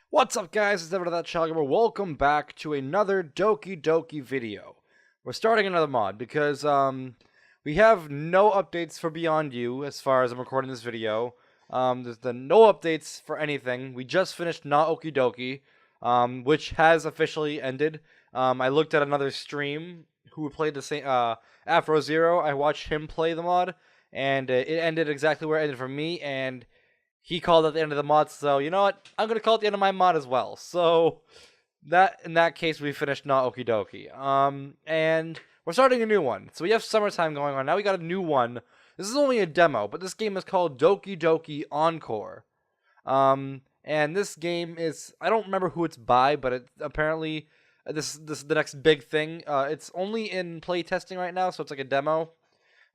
What's up, guys? It's Never That Child Gamer. Welcome back to another Doki Doki video. We're starting another mod because we have no updates for Beyond You as far as I'm recording this video. There's no updates for anything. We just finished Not Okie Doki, which has officially ended. I looked at another stream who played the same Afro Zero. I watched him play the mod, and it ended exactly where it ended for me. And he called at the end of the mod, so you know what? I'm gonna call it the end of my mod as well. So in that case, we finished Not Okie Doki. And we're starting a new one. So we have summertime going on. Now we got a new one. This is only a demo, but this game is called Doki Doki Encore. And this game is, I don't remember who it's by, but apparently this is the next big thing. It's only in playtesting right now, so it's like a demo.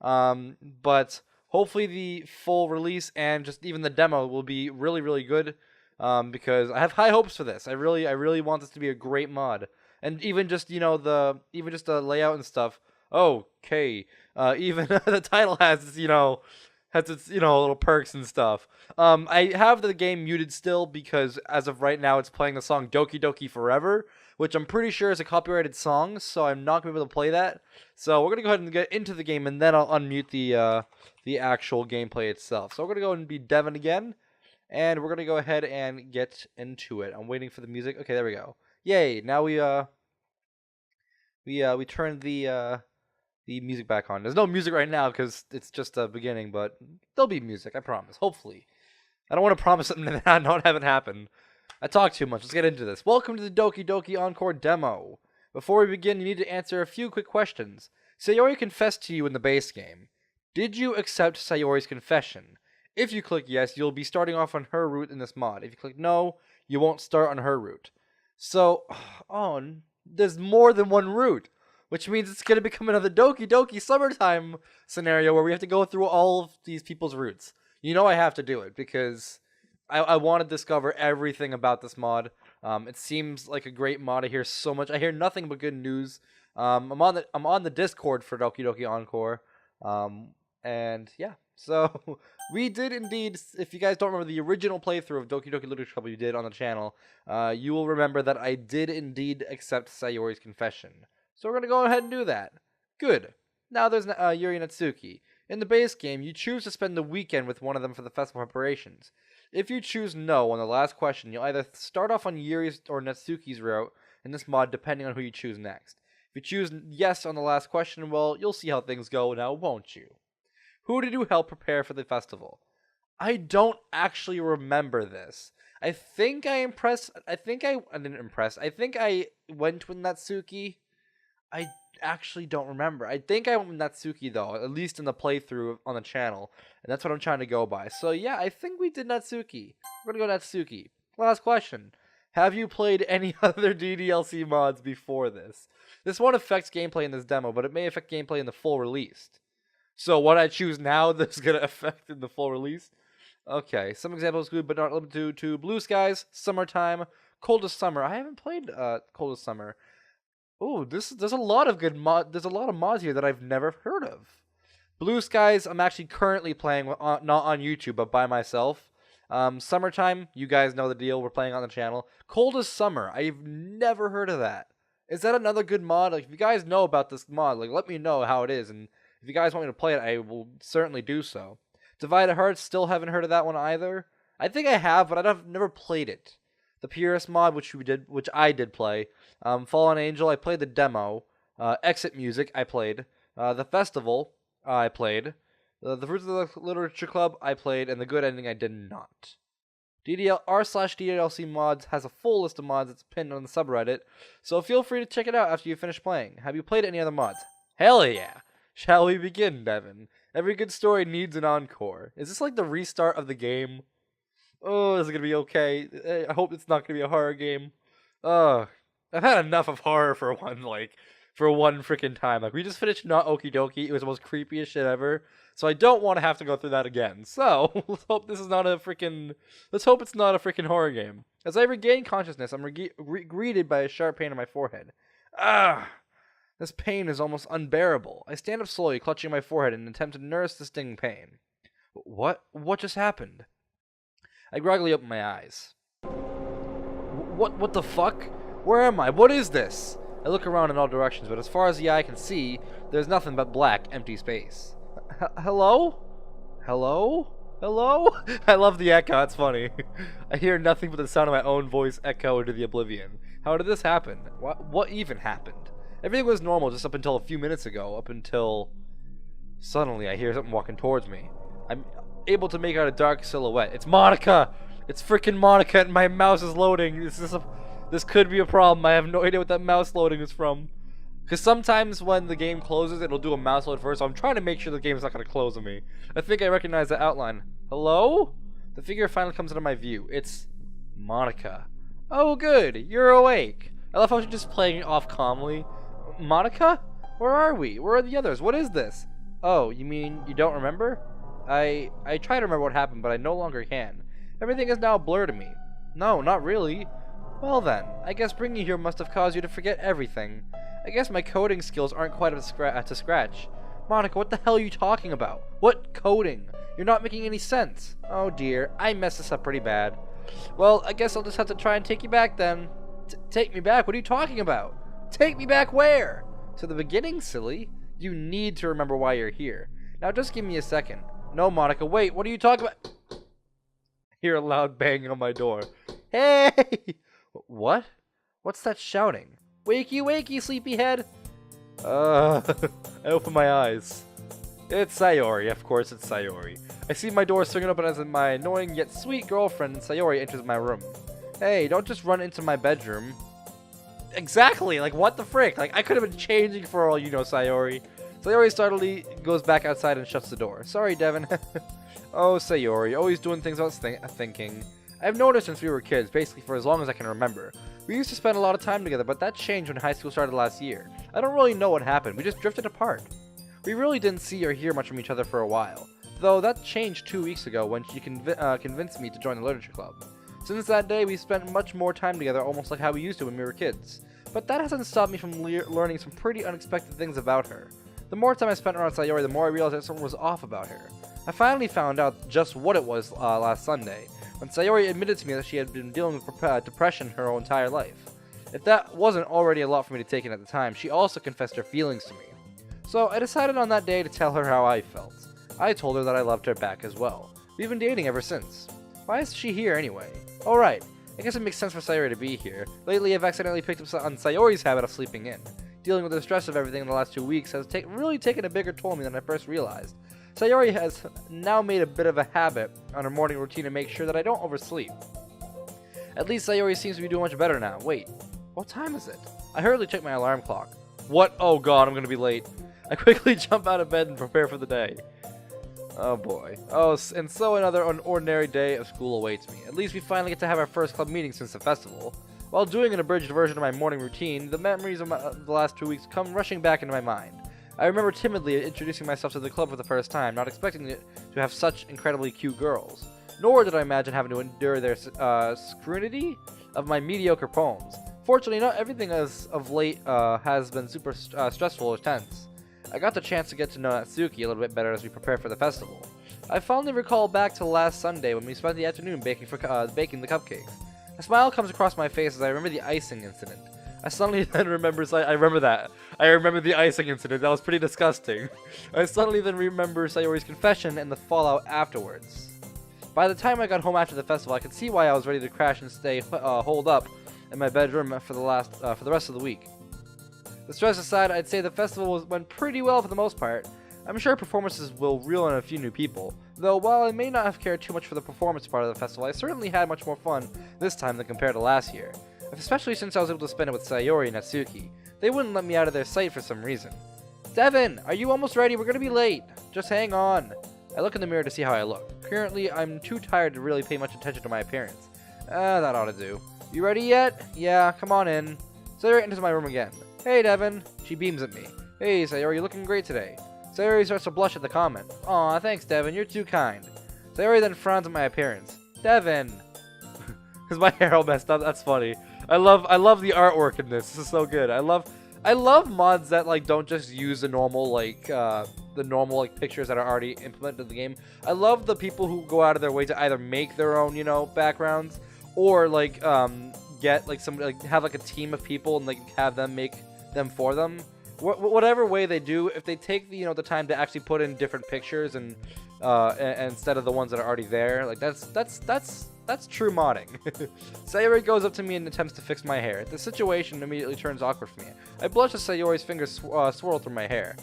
But hopefully the full release and just even the demo will be really, really good, because I have high hopes for this. I really want this to be a great mod, and even just the layout and stuff. Okay, even the title has its little perks and stuff. I have the game muted still because as of right now it's playing the song Doki Doki Forever, which I'm pretty sure is a copyrighted song, so I'm not going to be able to play that. So we're going to go ahead and get into the game, and then I'll unmute the actual gameplay itself. So we're going to go and be Devin again, and we're going to go ahead and get into it. I'm waiting for the music. Okay, there we go. Yay! Now we turned the music back on. There's no music right now because it's just the beginning, but there'll be music, I promise. Hopefully. I don't want to promise something that I don't have it happen. I talk too much. Let's get into this. Welcome to the Doki Doki Encore demo. Before we begin, you need to answer a few quick questions. Sayori confessed to you in the base game. Did you accept Sayori's confession? If you click yes, you'll be starting off on her route in this mod. If you click no, you won't start on her route. So, there's more than one route, which means it's going to become another Doki Doki summertime scenario where we have to go through all of these people's routes. You know I have to do it because I want to discover everything about this mod. It seems like a great mod. I hear so much. I hear nothing but good news. I'm on the Discord for Doki Doki Encore. And yeah, so we did indeed. If you guys don't remember the original playthrough of Doki Doki Literature Club we did on the channel, you will remember that I did indeed accept Sayori's confession. So we're gonna go ahead and do that. Good. Now there's Yuri and Natsuki. In the base game, you choose to spend the weekend with one of them for the festival preparations. If you choose no on the last question, you'll either start off on Yuri's or Natsuki's route in this mod, depending on who you choose next. If you choose yes on the last question, well, you'll see how things go now, won't you? Who did you help prepare for the festival? I don't actually remember this. I think I didn't impress. I think I went with Natsuki. I actually don't remember. I think I went with Natsuki, though, at least in the playthrough on the channel, and that's what I'm trying to go by. So yeah, I think we did Natsuki. We're gonna go Natsuki. Last question. Have you played any other DDLC mods before this? This won't affect gameplay in this demo, but it may affect gameplay in the full release. So what I choose now, this is gonna affect in the full release? Okay, some examples include, but not limited to Blue Skies, Summertime, Coldest Summer. I haven't played Coldest Summer. Oh, there's a lot of good there's a lot of mods here that I've never heard of. Blue Skies, I'm actually currently playing not on YouTube, but by myself. Summertime, you guys know the deal. We're playing on the channel. Coldest Summer, I've never heard of that. Is that another good mod? Like, if you guys know about this mod, like, let me know how it is. And if you guys want me to play it, I will certainly do so. Divided Hearts, still haven't heard of that one either. I think I have, but I've never played it. The Purist mod, which I did play. Fallen Angel, I played the demo. Exit Music, I played. The Festival, I played. The Fruits of the Literature Club, I played. And the Good Ending, I did not. r/DDLC mods has a full list of mods that's pinned on the subreddit, so feel free to check it out after you finish playing. Have you played any other mods? Hell yeah! Shall we begin, Devin? Every good story needs an encore. Is this like the restart of the game? Oh, is it gonna be okay? I hope it's not gonna be a horror game. I've had enough of horror for one freaking time. Like, we just finished Not Okie Doki. It was the most creepiest shit ever. So I don't want to have to go through that again. So let's hope it's not a freaking horror game. As I regain consciousness, I'm greeted by a sharp pain in my forehead. This pain is almost unbearable. I stand up slowly, clutching my forehead in an attempt to nurse the stinging pain. What? What just happened? I groggily open my eyes. What the fuck? Where am I? What is this? I look around in all directions, but as far as the eye can see, there's nothing but black, empty space. Hello? Hello? Hello? I love the echo, it's funny. I hear nothing but the sound of my own voice echo into the oblivion. How did this happen? What even happened? Everything was normal just up until a few minutes ago, up until... Suddenly, I hear something walking towards me. I'm able to make out a dark silhouette. It's Monica! It's freaking Monica, and my mouse is loading. This could be a problem. I have no idea what that mouse loading is from. Because sometimes when the game closes, it'll do a mouse load first, so I'm trying to make sure the game is not going to close on me. I think I recognize the outline. Hello? The figure finally comes into my view. It's Monica. Oh, good. You're awake. I love how she's just playing it off calmly. Monica? Where are we? Where are the others? What is this? Oh, you mean you don't remember? I try to remember what happened, but I no longer can. Everything is now a blur to me. No, not really. Well then, I guess bringing you here must have caused you to forget everything. I guess my coding skills aren't quite up to scratch. Monica, what the hell are you talking about? What coding? You're not making any sense. Oh dear, I messed this up pretty bad. Well, I guess I'll just have to try and take you back then. Take me back? What are you talking about? Take me back where? To the beginning, silly. You need to remember why you're here. Now just give me a second. No, Monica, wait, what are you talking about? I hear a loud banging on my door. Hey! What? What's that shouting? Wakey, wakey, sleepyhead! I open my eyes. It's Sayori, of course it's Sayori. I see my door swinging open as my annoying yet sweet girlfriend Sayori enters my room. Hey, don't just run into my bedroom. Exactly, like what the frick? Like I could have been changing for all you know, Sayori. Sayori startlingly goes back outside and shuts the door. Sorry, Devin. Oh, Sayori, always doing things without thinking. I've noticed since we were kids, basically for as long as I can remember. We used to spend a lot of time together, but that changed when high school started last year. I don't really know what happened, we just drifted apart. We really didn't see or hear much from each other for a while. Though that changed 2 weeks ago when she convinced me to join the literature club. Since that day, we spent much more time together, almost like how we used to when we were kids. But that hasn't stopped me from learning some pretty unexpected things about her. The more time I spent around Sayori, the more I realized that something was off about her. I finally found out just what it was last Sunday, when Sayori admitted to me that she had been dealing with depression her whole entire life. If that wasn't already a lot for me to take in at the time, she also confessed her feelings to me. So I decided on that day to tell her how I felt. I told her that I loved her back as well. We've been dating ever since. Why is she here anyway? Oh right, I guess it makes sense for Sayori to be here. Lately I've accidentally picked up on Sayori's habit of sleeping in. Dealing with the stress of everything in the last 2 weeks has really taken a bigger toll on me than I first realized. Sayori has now made a bit of a habit on her morning routine to make sure that I don't oversleep. At least Sayori seems to be doing much better now. Wait, what time is it? I hurriedly check my alarm clock. What? Oh god, I'm gonna be late. I quickly jump out of bed and prepare for the day. Oh boy. Oh, and so another ordinary day of school awaits me. At least we finally get to have our first club meeting since the festival. While doing an abridged version of my morning routine, the memories of the last 2 weeks come rushing back into my mind. I remember timidly introducing myself to the club for the first time, not expecting it to have such incredibly cute girls. Nor did I imagine having to endure their scrutiny of my mediocre poems. Fortunately, not everything as of late has been super stressful or tense. I got the chance to get to know Natsuki a little bit better as we prepare for the festival. I fondly recall back to last Sunday when we spent the afternoon baking the cupcakes. A smile comes across my face as I remember the icing incident. I suddenly then remember I remember the icing incident. That was pretty disgusting. I suddenly then remember Sayori's confession and the fallout afterwards. By the time I got home after the festival, I could see why I was ready to crash and stay holed up in my bedroom for the rest of the week. The stress aside, I'd say the festival went pretty well for the most part. I'm sure performances will reel in a few new people, though while I may not have cared too much for the performance part of the festival, I certainly had much more fun this time than compared to last year. Especially since I was able to spend it with Sayori and Natsuki. They wouldn't let me out of their sight for some reason. Devin, are you almost ready? We're gonna be late. Just hang on. I look in the mirror to see how I look. Currently, I'm too tired to really pay much attention to my appearance. That ought to do. You ready yet? Yeah, come on in. Sayori enters my room again. Hey, Devin. She beams at me. Hey, Sayori, you're looking great today. Sayori starts to blush at the comment. Aw, thanks, Devin. You're too kind. Sayori then frowns at my appearance. Devin. Is my hair all messed up? That's funny. I love the artwork in this. This is so good. I love I love mods that like don't just use the normal pictures that are already implemented in the game. I love the people who go out of their way to either make their own, you know, backgrounds, or like get like some like have like a team of people and like have them make them for them. Whatever way they do, if they take the the time to actually put in different pictures and instead of the ones that are already there, like that's true modding. Sayori goes up to me and attempts to fix my hair. The situation immediately turns awkward for me. I blush as Sayori's fingers swirl through my hair.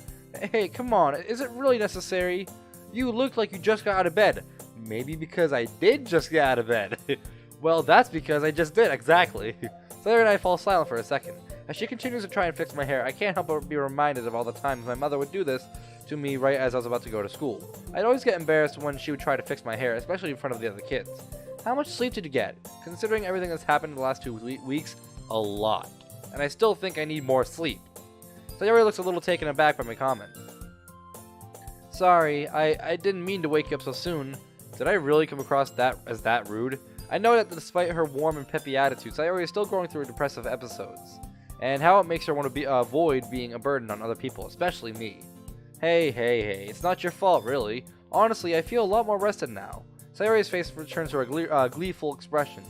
Hey, come on, is it really necessary? You look like you just got out of bed. Maybe because I did just get out of bed. Well, that's because I just did, exactly. Sayori and I fall silent for a second. As she continues to try and fix my hair, I can't help but be reminded of all the times my mother would do this to me right as I was about to go to school. I'd always get embarrassed when she would try to fix my hair, especially in front of the other kids. How much sleep did you get? Considering everything that's happened in the last 2 weeks, a lot. And I still think I need more sleep. Sayori looks a little taken aback by my comment. Sorry, I didn't mean to wake you up so soon. Did I really come across as that rude? I know that despite her warm and peppy attitude, Sayori is still going through depressive episodes. And how it makes her want to avoid being a burden on other people, especially me. Hey, it's not your fault, really. Honestly, I feel a lot more rested now. Sayori's face returns to a gleeful expression.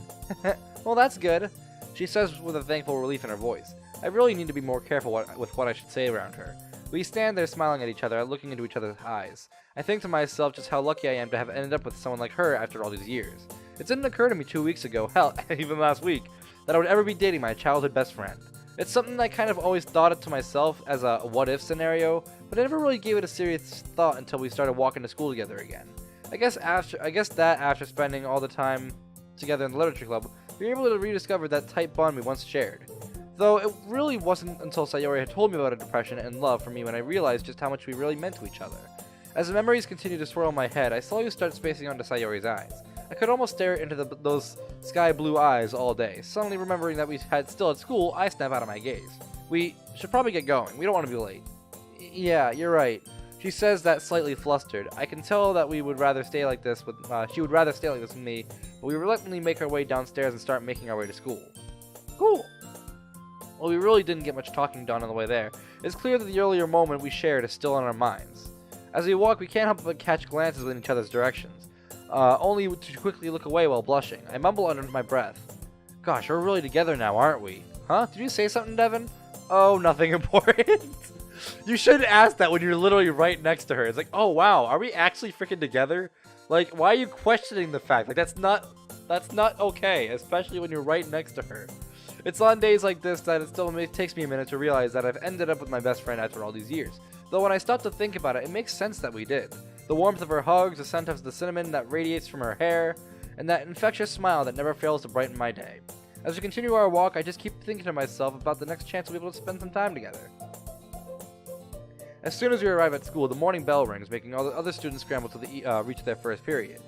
Well, that's good, she says with a thankful relief in her voice. I really need to be more careful with what I should say around her. We stand there smiling at each other, looking into each other's eyes. I think to myself just how lucky I am to have ended up with someone like her after all these years. It didn't occur to me 2 weeks ago, hell, even last week, that I would ever be dating my childhood best friend. It's something I kind of always thought it to myself as a what-if scenario, but I never really gave it a serious thought until we started walking to school together again. I guess after spending all the time together in the literature club, we were able to rediscover that tight bond we once shared. Though it really wasn't until Sayori had told me about her depression and love for me when I realized just how much we really meant to each other. As the memories continued to swirl in my head, I slowly started spacing onto Sayori's eyes. I could almost stare into those sky blue eyes all day. Suddenly remembering that we still at school, I snap out of my gaze. We should probably get going. We don't want to be late. Yeah, you're right. She says that slightly flustered. I can tell that she would rather stay like this with me, but we reluctantly make our way downstairs and start making our way to school. Cool. Well, we really didn't get much talking done on the way there. It's clear that the earlier moment we shared is still on our minds. As we walk, we can't help but catch glances in each other's directions, only to quickly look away while blushing. I mumble under my breath. Gosh, we're really together now, aren't we? Huh? Did you say something, Devin? Oh, nothing important. You shouldn't ask that when you're literally right next to her. It's like, oh wow, are we actually freaking together? Like, why are you questioning the fact? Like, that's not okay, especially when you're right next to her. It's on days like this that it takes me a minute to realize that I've ended up with my best friend after all these years. Though when I stop to think about it, it makes sense that we did. The warmth of her hugs, the scent of the cinnamon that radiates from her hair, and that infectious smile that never fails to brighten my day. As we continue our walk, I just keep thinking to myself about the next chance we'll be able to spend some time together. As soon as we arrive at school, the morning bell rings, making all the other students scramble to reach their first period.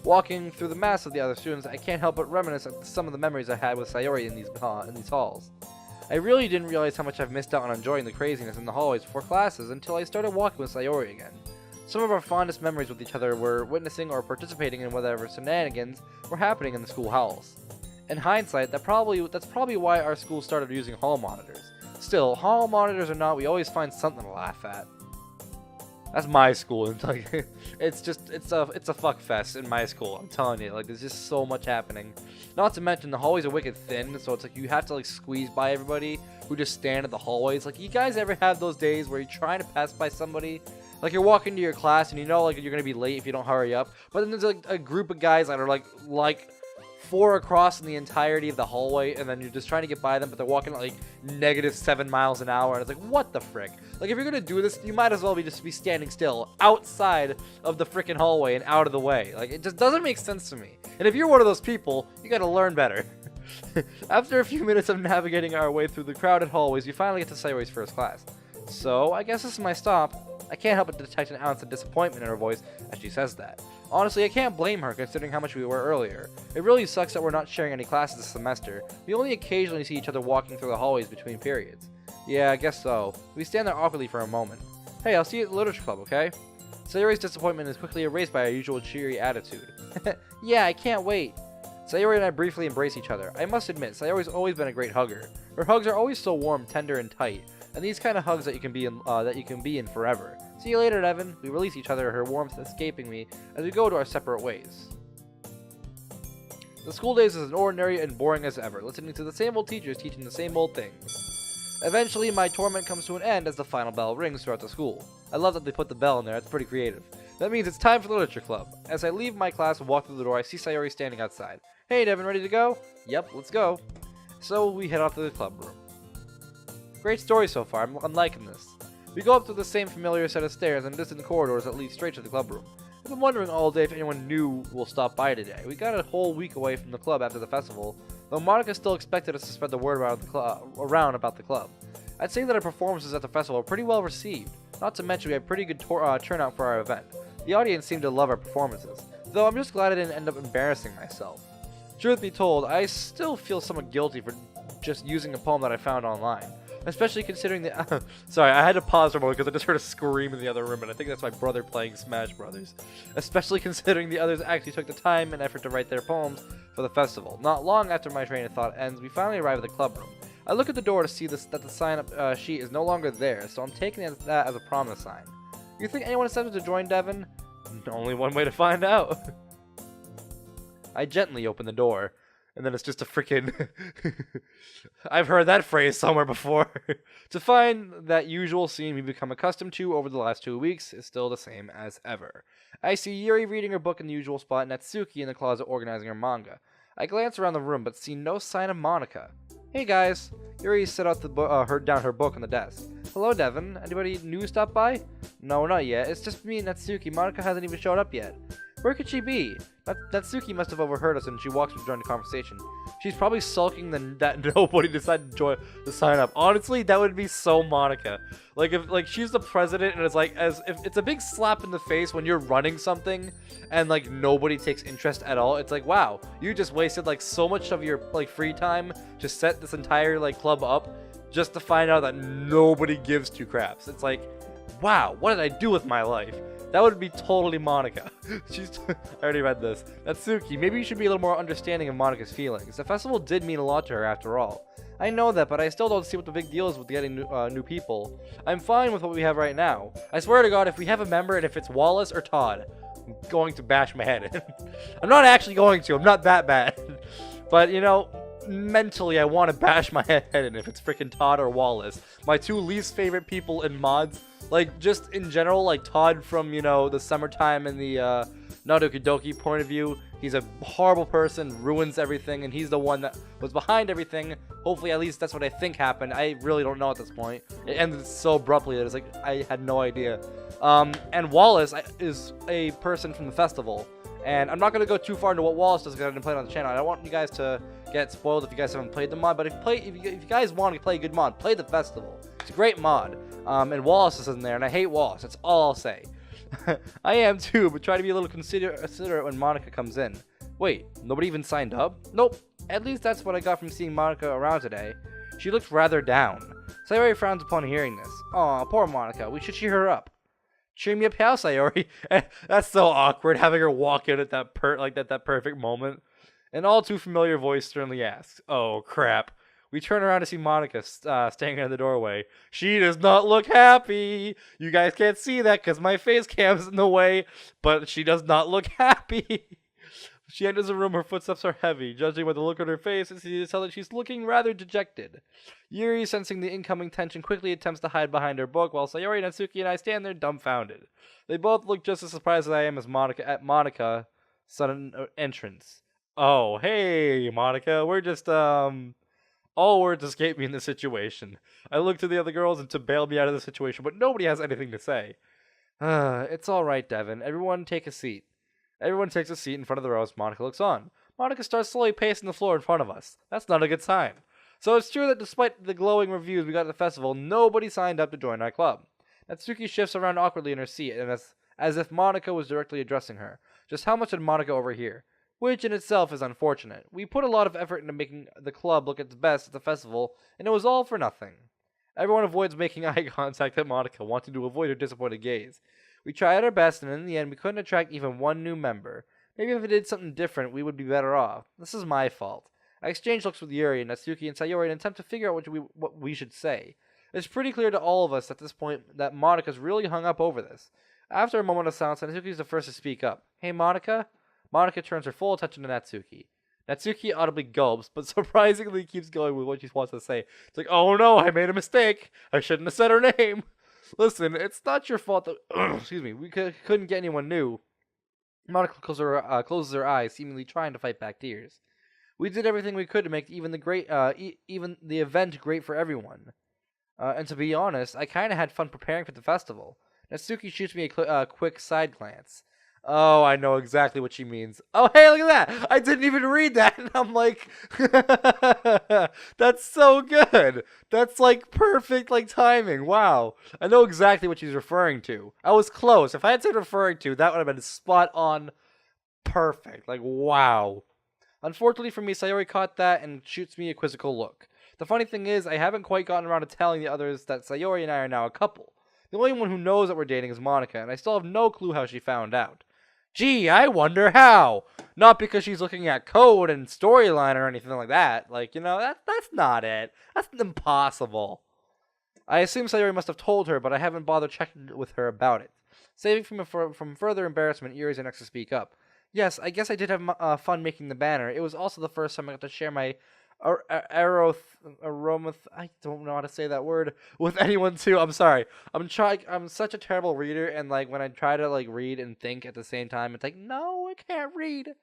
Walking through the mass of the other students, I can't help but reminisce of some of the memories I had with Sayori in these halls. I really didn't realize how much I've missed out on enjoying the craziness in the hallways before classes until I started walking with Sayori again. Some of our fondest memories with each other were witnessing or participating in whatever shenanigans were happening in the school halls. In hindsight, that's probably why our school started using hall monitors. Still, hall monitors or not, we always find something to laugh at. That's my school. It's like, it's a fuck fest in my school. I'm telling you, like, there's just so much happening. Not to mention the hallways are wicked thin, so it's like you have to like squeeze by everybody who just stand at the hallways. Like, you guys ever have those days where you're trying to pass by somebody? Like, you're walking to your class and you know like you're gonna be late if you don't hurry up, but then there's like a group of guys that are like 4 across in the entirety of the hallway, and then you're just trying to get by them, but they're walking at like -7 miles an hour, and it's like, what the frick? Like, if you're gonna do this, you might as well just be standing still outside of the frickin' hallway and out of the way. Like, it just doesn't make sense to me. And if you're one of those people, you gotta learn better. After a few minutes of navigating our way through the crowded hallways, we finally get to Sayori's first class. So, I guess this is my stop. I can't help but detect an ounce of disappointment in her voice as she says that. Honestly, I can't blame her considering how much we were earlier. It really sucks that we're not sharing any classes this semester. We only occasionally see each other walking through the hallways between periods. Yeah, I guess so. We stand there awkwardly for a moment. Hey, I'll see you at the literature club, okay? Sayori's disappointment is quickly erased by our usual cheery attitude. Yeah, I can't wait. Sayori and I briefly embrace each other. I must admit, Sayori's always been a great hugger. Her hugs are always so warm, tender, and tight. and these kind of hugs that you can be in forever. See you later, Devin. We release each other, her warmth escaping me as we go to our separate ways. The school days is as ordinary and boring as ever, listening to the same old teachers teaching the same old things. Eventually, my torment comes to an end as the final bell rings throughout the school. I love that they put the bell in there, it's pretty creative. That means it's time for the literature club. As I leave my class and walk through the door, I see Sayori standing outside. Hey Devin, ready to go? Yep, let's go. So we head off to the club room. Great story so far, I'm liking this. We go up to the same familiar set of stairs and distant corridors that lead straight to the club room. I've been wondering all day if anyone new will stop by today. We got a whole week away from the club after the festival, though Monica still expected us to spread the word around about the club. I'd say that our performances at the festival were pretty well received, not to mention we had pretty good turnout for our event. The audience seemed to love our performances, though I'm just glad I didn't end up embarrassing myself. Truth be told, I still feel somewhat guilty for just using a poem that I found online. Especially considering the... Sorry, I had to pause for a moment because I just heard a scream in the other room, and I think that's my brother playing Smash Brothers. Especially considering the others actually took the time and effort to write their poems for the festival. Not long after my train of thought ends, we finally arrive at the club room. I look at the door to see that the sign-up sheet is no longer there, so I'm taking that as a promise sign. You think anyone is tempted to join, Devin? Only one way to find out. I gently open the door. And then it's just a freaking... I've heard that phrase somewhere before. To find that usual scene we've become accustomed to over the last 2 weeks is still the same as ever. I see Yuri reading her book in the usual spot and Natsuki in the closet organizing her manga. I glance around the room but see no sign of Monica. Hey guys. Yuri set out down her book on the desk. Hello Devin. Anybody new stop by? No, not yet. It's just me and Natsuki. Monica hasn't even showed up yet. Where could she be? Natsuki must have overheard us and she walks to join the conversation. She's probably sulking that nobody decided to sign up. Honestly, that would be so Monica. Like if she's the president and it's like as if it's a big slap in the face when you're running something and like nobody takes interest at all. It's like, wow, you just wasted like so much of your like free time to set this entire like club up just to find out that nobody gives two craps. It's like, wow, what did I do with my life? That would be totally Monica. I already read this. Natsuki, maybe you should be a little more understanding of Monica's feelings. The festival did mean a lot to her after all. I know that, but I still don't see what the big deal is with getting new people. I'm fine with what we have right now. I swear to God, if we have a member and if it's Wallace or Todd, I'm going to bash my head in. I'm not actually going to. I'm not that bad. But, you know, mentally I want to bash my head in if it's freaking Todd or Wallace. My two least favorite people in mods. Like, just in general, like Todd from, you know, the summertime and the Doki Doki point of view. He's a horrible person, ruins everything, and he's the one that was behind everything. Hopefully, at least that's what I think happened. I really don't know at this point. It ended so abruptly that it's like, I had no idea. And Wallace is a person from the festival. And I'm not going to go too far into what Wallace does because I didn't play it on the channel. I don't want you guys to get spoiled if you guys haven't played the mod. But if you guys want to play a good mod, play the festival. It's a great mod. And Wallace is in there, and I hate Wallace. That's all I'll say. I am too, but try to be a little considerate when Monica comes in. Wait, nobody even signed up? Nope. At least that's what I got from seeing Monica around today. She looked rather down. Sayori frowns upon hearing this. Aw, poor Monica. We should cheer her up. Cheer me up how, Sayori? That's so awkward, having her walk in at that perfect moment. An all too familiar voice sternly asks, "Oh, crap." We turn around to see Monica standing in the doorway. She does not look happy. You guys can't see that because my face cam's in the way, but she does not look happy. She enters the room, her footsteps are heavy. Judging by the look on her face, it's easy to tell that she's looking rather dejected. Yuri, sensing the incoming tension, quickly attempts to hide behind her book, while Sayori, Natsuki, and I stand there dumbfounded. They both look just as surprised as I am at Monica's sudden entrance. Oh, hey, Monica, we're just, all words escape me in this situation. I look to the other girls and to bail me out of the situation, but nobody has anything to say. It's alright, Devin. Everyone take a seat. Everyone takes a seat in front of the row as Monica looks on. Monica starts slowly pacing the floor in front of us. That's not a good sign. So it's true that despite the glowing reviews we got at the festival, nobody signed up to join our club. Natsuki shifts around awkwardly in her seat, and as if Monica was directly addressing her. Just how much did Monica overhear? Which in itself is unfortunate. We put a lot of effort into making the club look its best at the festival, and it was all for nothing. Everyone avoids making eye contact at Monica, wanting to avoid her disappointed gaze. We tried our best, and in the end, we couldn't attract even one new member. Maybe if we did something different, we would be better off. This is my fault. I exchanged looks with Yuri, Natsuki, and Sayori in an attempt to figure out what we should say. It's pretty clear to all of us at this point that Monika's really hung up over this. After a moment of silence, Natsuki's the first to speak up. Hey, Monika? Monika turns her full attention to Natsuki. Natsuki audibly gulps, but surprisingly keeps going with what she wants to say. It's like, oh no, I made a mistake. I shouldn't have said her name. Listen, it's not your fault that excuse me, we couldn't get anyone new. Monika closes her eyes, seemingly trying to fight back tears. We did everything we could to make even the event great for everyone. And to be honest, I kind of had fun preparing for the festival. Natsuki shoots me a quick side glance. Oh, I know exactly what she means. Oh, hey, look at that! I didn't even read that, and I'm like, that's so good. That's like perfect, like timing. Wow, I know exactly what she's referring to. I was close. If I had said referring to, that would have been spot on, perfect. Like, wow. Unfortunately for me, Sayori caught that and shoots me a quizzical look. The funny thing is, I haven't quite gotten around to telling the others that Sayori and I are now a couple. The only one who knows that we're dating is Monika, and I still have no clue how she found out. Gee, I wonder how. Not because she's looking at code and storyline or anything like that. Like, you know, that's not it. That's impossible. I assume Sayori must have told her, but I haven't bothered checking with her about it. Saving from further embarrassment, Yuri's the next to speak up. Yes, I guess I did have fun making the banner. It was also the first time I got to share my aromath. I don't know how to say that word with anyone too. I'm sorry. I'm such a terrible reader, and like when I try to like read and think at the same time, it's like no, I can't read.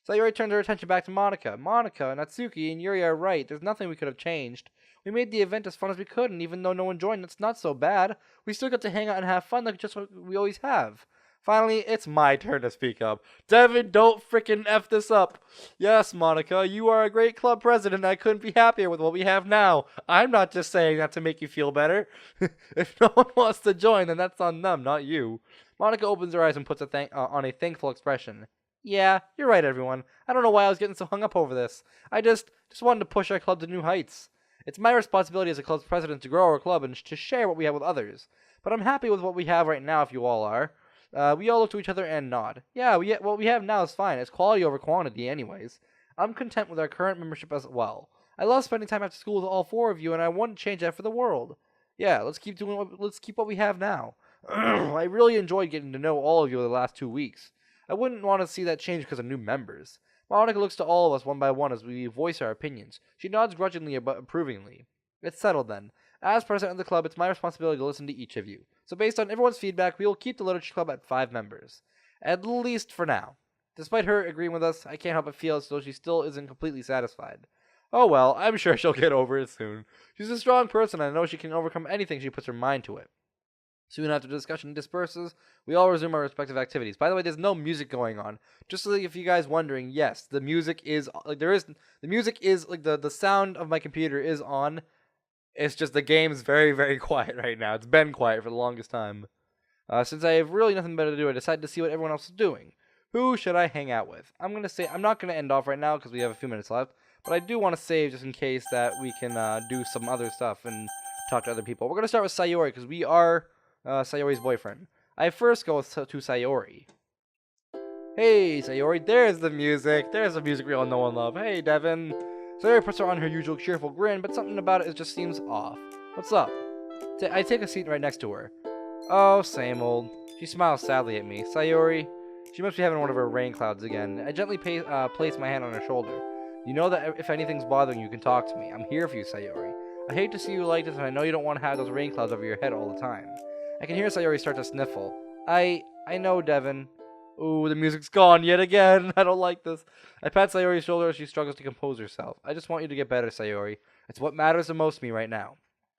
Sayori turned her attention back to Monika. Monika, Natsuki, and Yuri are right. There's nothing we could have changed. We made the event as fun as we could, and even though no one joined, it's not so bad. We still got to hang out and have fun like just what we always have. Finally, it's my turn to speak up. Devin, don't frickin' F this up. Yes, Monika, you are a great club president. I couldn't be happier with what we have now. I'm not just saying that to make you feel better. If no one wants to join, then that's on them, not you. Monika opens her eyes and puts on a thankful expression. Yeah, you're right, everyone. I don't know why I was getting so hung up over this. I just wanted to push our club to new heights. It's my responsibility as a club's president to grow our club and to share what we have with others. But I'm happy with what we have right now if you all are. We all look to each other and nod. Yeah, what we have now is fine. It's quality over quantity anyways. I'm content with our current membership as well. I love spending time after school with all four of you, and I wouldn't change that for the world. Yeah, let's keep what we have now. I really enjoyed getting to know all of you over the last 2 weeks. I wouldn't want to see that change because of new members. Monika looks to all of us one by one as we voice our opinions. She nods grudgingly but approvingly. It's settled then. As president of the club, it's my responsibility to listen to each of you. So based on everyone's feedback, we will keep the literature club at 5 members. At least for now. Despite her agreeing with us, I can't help but feel as though she still isn't completely satisfied. Oh well, I'm sure she'll get over it soon. She's a strong person, and I know she can overcome anything she puts her mind to it. Soon after the discussion disperses, we all resume our respective activities. By the way, there's no music going on. Just so if you guys wondering, yes, the music is the sound of my computer is on. It's just the game's very, very quiet right now. It's been quiet for the longest time. Since I have really nothing better to do, I decided to see what everyone else is doing. Who should I hang out with? I'm not gonna end off right now because we have a few minutes left, but I do want to save just in case that we can do some other stuff and talk to other people. We're gonna start with Sayori because we are Sayori's boyfriend. I first go to Sayori. Hey, Sayori, there's the music. There's the music we all know and love. Hey, Devin. Sayori puts her on her usual cheerful grin, but something about it just seems off. What's up? I take a seat right next to her. Oh, same old. She smiles sadly at me. Sayori, she must be having one of her rain clouds again. I gently place my hand on her shoulder. You know that if anything's bothering you, you can talk to me. I'm here for you, Sayori. I hate to see you like this, and I know you don't want to have those rain clouds over your head all the time. I can hear Sayori start to sniffle. I know, Devin. Ooh, the music's gone yet again. I don't like this. I pat Sayori's shoulder as she struggles to compose herself. I just want you to get better, Sayori. It's what matters the most to me right now.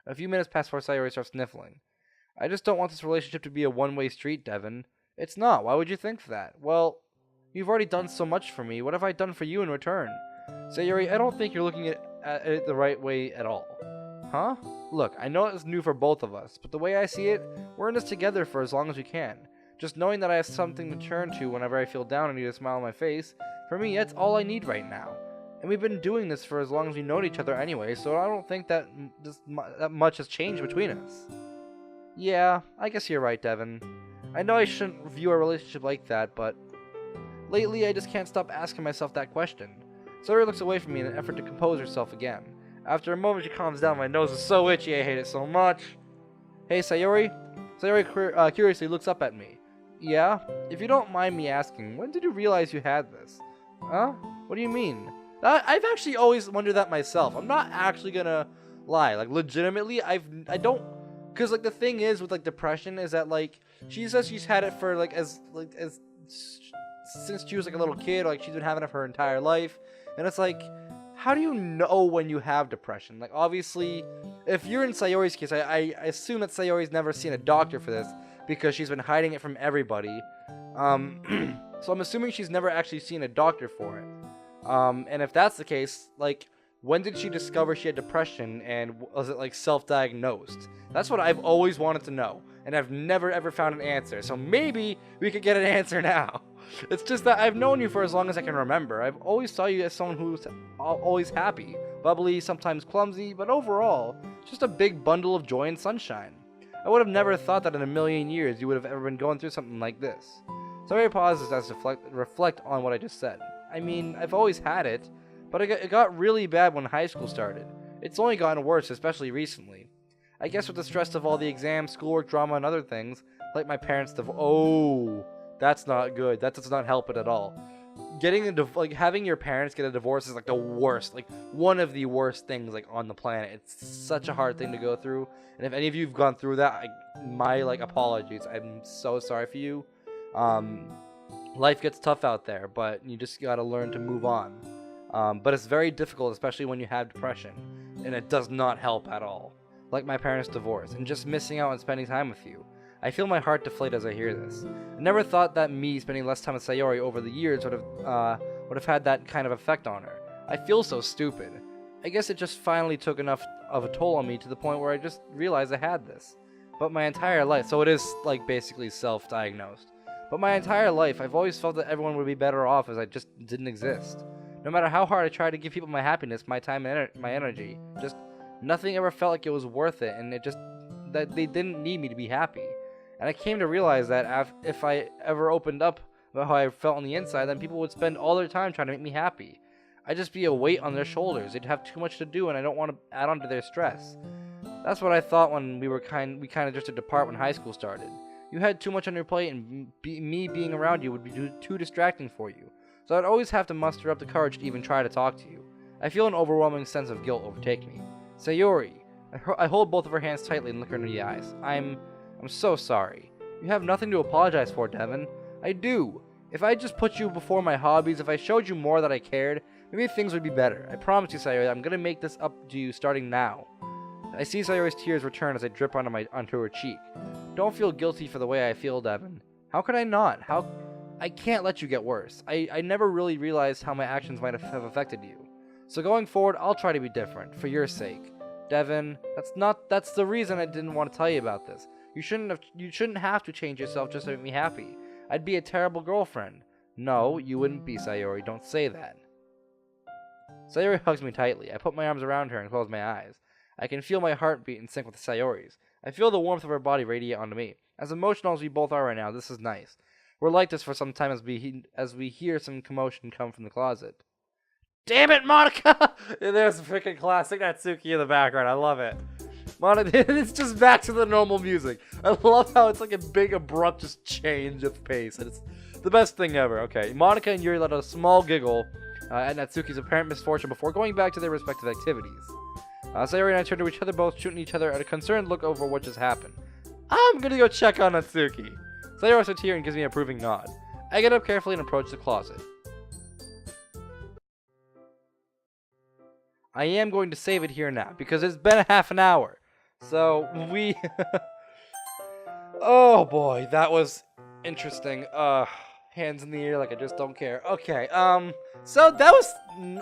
A few minutes pass before Sayori starts sniffling. I just don't want this relationship to be a one-way street, Devin. It's not. Why would you think that? Well, you've already done so much for me. What have I done for you in return? Sayori, I don't think you're looking at it the right way at all. Huh? Look, I know it's new for both of us, but the way I see it, we're in this together for as long as we can. Just knowing that I have something to turn to whenever I feel down and need a smile on my face, for me, that's all I need right now. And we've been doing this for as long as we've known each other anyway, so I don't think that that much has changed between us. Yeah, I guess you're right, Devin. I know I shouldn't view our relationship like that, but lately I just can't stop asking myself that question. Sayori looks away from me in an effort to compose herself again. After a moment, she calms down. My nose is so itchy, I hate it so much. Hey, Sayori? Sayori curiously looks up at me. Yeah? If you don't mind me asking, when did you realize you had this? Huh? What do you mean? I've actually always wondered that myself. I'm not actually gonna lie. Like, legitimately, I don't... Because, like, the thing is with, like, depression is that, like, she says she's had it for, since she was, like, a little kid. Like, she's been having it for her entire life. And it's like, how do you know when you have depression? Like, obviously, if you're in Sayori's case, I assume that Sayori's never seen a doctor for this because she's been hiding it from everybody. So I'm assuming she's never actually seen a doctor for it. And if that's the case, like, when did she discover she had depression, and was it, like, self-diagnosed? That's what I've always wanted to know, and I've never ever found an answer. So maybe we could get an answer now. It's just that I've known you for as long as I can remember. I've always saw you as someone who's always happy, bubbly, sometimes clumsy, but overall, just a big bundle of joy and sunshine. I would have never thought that in a million years you would have ever been going through something like this. Sayori pauses as to reflect on what I just said. I mean, I've always had it, but it got really bad when high school started. It's only gotten worse, especially recently. I guess with the stress of all the exams, schoolwork, drama, and other things, like my parents' oh, that's not good. That does not help it at all. Having your parents get a divorce is like the worst, like one of the worst things like on the planet. It's such a hard thing to go through, and if any of you have gone through that, my apologies. I'm so sorry for you. Life gets tough out there, but you just gotta learn to move on. But it's very difficult, especially when you have depression, and it does not help at all. Like my parents' divorce, and just missing out on spending time with you. I feel my heart deflate as I hear this. I never thought that me spending less time with Sayori over the years would have had that kind of effect on her. I feel so stupid. I guess it just finally took enough of a toll on me to the point where I just realized I had this. But my entire life, so it is like basically self-diagnosed. But my entire life, I've always felt that everyone would be better off as I just didn't exist. No matter how hard I tried to give people my happiness, my time, and my energy, just nothing ever felt like it was worth it, and that they didn't need me to be happy. And I came to realize that if I ever opened up about how I felt on the inside, then people would spend all their time trying to make me happy. I'd just be a weight on their shoulders. They'd have too much to do, and I don't want to add on to their stress. That's what I thought when we kind of drifted apart when high school started. You had too much on your plate, and me being around you would be too distracting for you. So I'd always have to muster up the courage to even try to talk to you. I feel an overwhelming sense of guilt overtake me. Sayori. I hold both of her hands tightly and look her in the eyes. I'm so sorry. You have nothing to apologize for, Devin. I do. If I just put you before my hobbies, if I showed you more that I cared, maybe things would be better. I promise you, Sayori, I'm gonna make this up to you starting now. I see Sayori's tears return as they drip onto her cheek. Don't feel guilty for the way I feel, Devin. How could I not? I can't let you get worse. I never really realized how my actions might have affected you. So going forward, I'll try to be different, for your sake. Devin, that's the reason I didn't want to tell you about this. You shouldn't have to change yourself just to make me happy. I'd be a terrible girlfriend. No, you wouldn't be, Sayori. Don't say that. Sayori hugs me tightly. I put my arms around her and close my eyes. I can feel my heartbeat in sync with Sayori's. I feel the warmth of her body radiate onto me. As emotional as we both are right now, this is nice. We're like this for some time as we hear some commotion come from the closet. Damn it, Monica! There's a freaking classic Natsuki in the background. I love it. Monica, it's just back to the normal music. I love how it's like a big, abrupt just change of pace. And it's the best thing ever. Okay, Monica and Yuri let out a small giggle at Natsuki's apparent misfortune before going back to their respective activities. Sayori and I turned to each other, both shooting each other at a concerned look over what just happened. I'm gonna go check on Natsuki. Sayori sits here and gives me an approving nod. I get up carefully and approach the closet. I am going to save it here now, because it's been a half an hour. So, we... Oh boy, that was interesting. Hands in the air like I just don't care. Okay, so that was...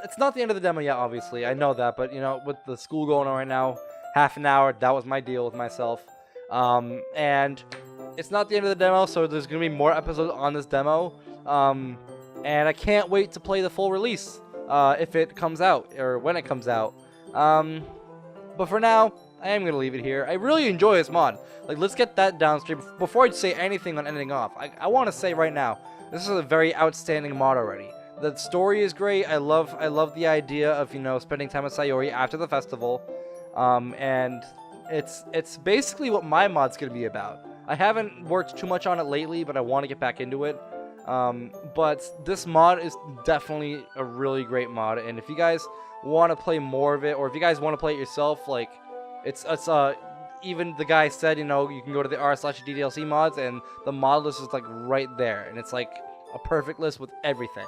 It's not the end of the demo yet, obviously. I know that, but, you know, with the school going on right now, half an hour, that was my deal with myself. And it's not the end of the demo, so there's going to be more episodes on this demo. And I can't wait to play the full release. If it comes out, or when it comes out. But for now, I am going to leave it here. I really enjoy this mod. Like, let's get that downstream. Before I say anything on ending off, I want to say right now, this is a very outstanding mod already. The story is great. I love the idea of, you know, spending time with Sayori after the festival. And it's basically what my mod's gonna be about. I haven't worked too much on it lately, but I want to get back into it. But this mod is definitely a really great mod, and if you guys want to play more of it, or if you guys want to play it yourself, like it's even the guy said, you know, you can go to the r/DDLC mods, and the mod list is like right there, and it's like a perfect list with everything.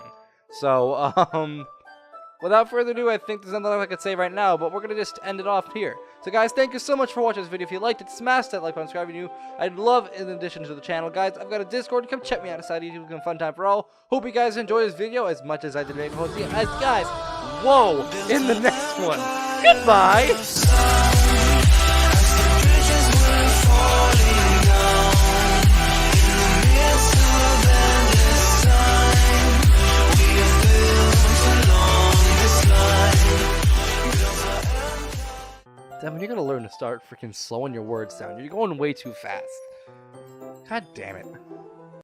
So without further ado, I think there's nothing I could say right now, but we're gonna just end it off here. So guys, thank you so much for watching this video. If you liked it, smash that like button, subscribe if you're new. I'd love, in addition to the channel, guys, I've got a Discord. Come check me out inside YouTube. It's a fun time for all. Hope you guys enjoy this video as much as I did make hosting it. As guys, whoa, in the next one. Goodbye. Devin, you're gonna learn to start freaking slowing your words down. You're going way too fast. God damn it.